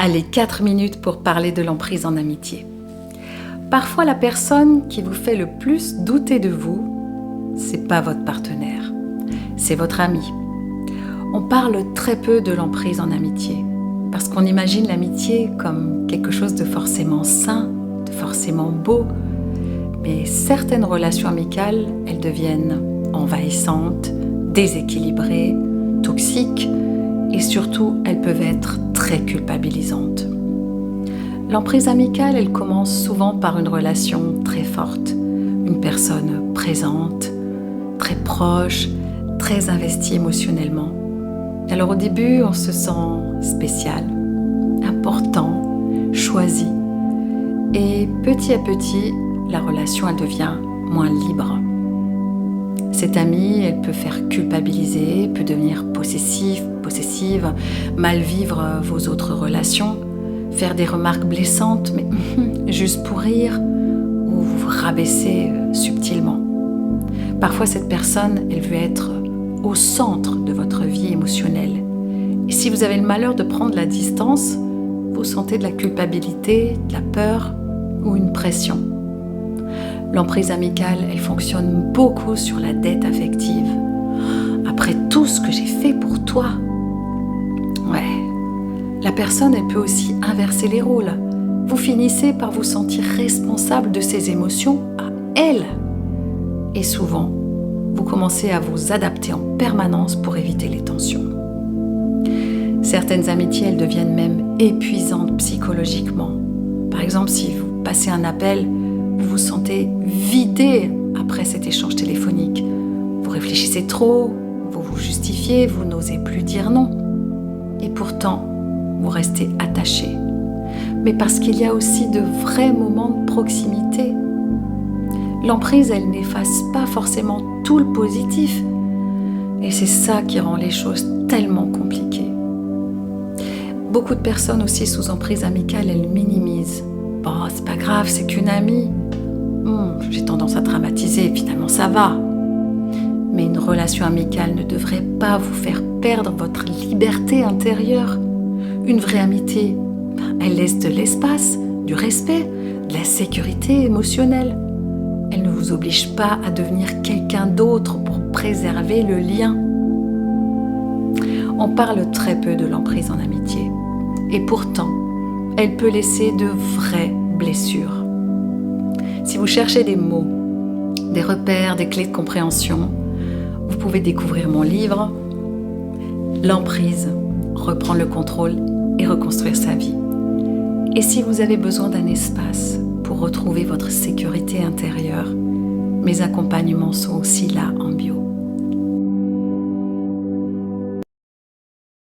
Allez, 4 minutes pour parler de l'emprise en amitié. Parfois, la personne qui vous fait le plus douter de vous, c'est pas votre partenaire, c'est votre ami. On parle très peu de l'emprise en amitié, parce qu'on imagine l'amitié comme quelque chose de forcément sain, de forcément beau. Mais certaines relations amicales, elles deviennent envahissantes, déséquilibrées, toxiques, et surtout, elles peuvent être très culpabilisantes. L'emprise amicale, elle commence souvent par une relation très forte, une personne présente, très proche, très investie émotionnellement. Alors au début, on se sent spécial, important, choisi. Et petit à petit, la relation, elle devient moins libre. Cette amie, elle peut faire culpabiliser, peut devenir possessive, mal vivre vos autres relations, faire des remarques blessantes, mais juste pour rire, ou vous rabaisser subtilement. Parfois, cette personne, elle veut être au centre de votre vie émotionnelle. Et si vous avez le malheur de prendre la distance, vous sentez de la culpabilité, de la peur ou une pression. L'emprise amicale, elle fonctionne beaucoup sur la dette affective. Après tout ce que j'ai fait pour toi, la personne, elle peut aussi inverser les rôles. Vous finissez par vous sentir responsable de ses émotions à elle. Et souvent, vous commencez à vous adapter en permanence pour éviter les tensions. Certaines amitiés, elles deviennent même épuisantes psychologiquement. Par exemple, si vous passez un appel, vous vous sentez vidé après cet échange téléphonique. Vous réfléchissez trop, vous vous justifiez, vous n'osez plus dire non. Et pourtant, vous restez attaché. Mais parce qu'il y a aussi de vrais moments de proximité. L'emprise, elle n'efface pas forcément tout le positif. Et c'est ça qui rend les choses tellement compliquées. Beaucoup de personnes aussi sous emprise amicale, elles minimisent. Bon, c'est pas grave, c'est qu'une amie. J'ai tendance à dramatiser, finalement ça va. Mais une relation amicale ne devrait pas vous faire perdre votre liberté intérieure. Une vraie amitié, elle laisse de l'espace, du respect, de la sécurité émotionnelle. Elle ne vous oblige pas à devenir quelqu'un d'autre pour préserver le lien. On parle très peu de l'emprise en amitié. Et pourtant, elle peut laisser de vraies blessures. Si vous cherchez des mots, des repères, des clés de compréhension, vous pouvez découvrir mon livre « L'emprise, reprendre le contrôle et reconstruire sa vie ». Et si vous avez besoin d'un espace pour retrouver votre sécurité intérieure, mes accompagnements sont aussi là en bio.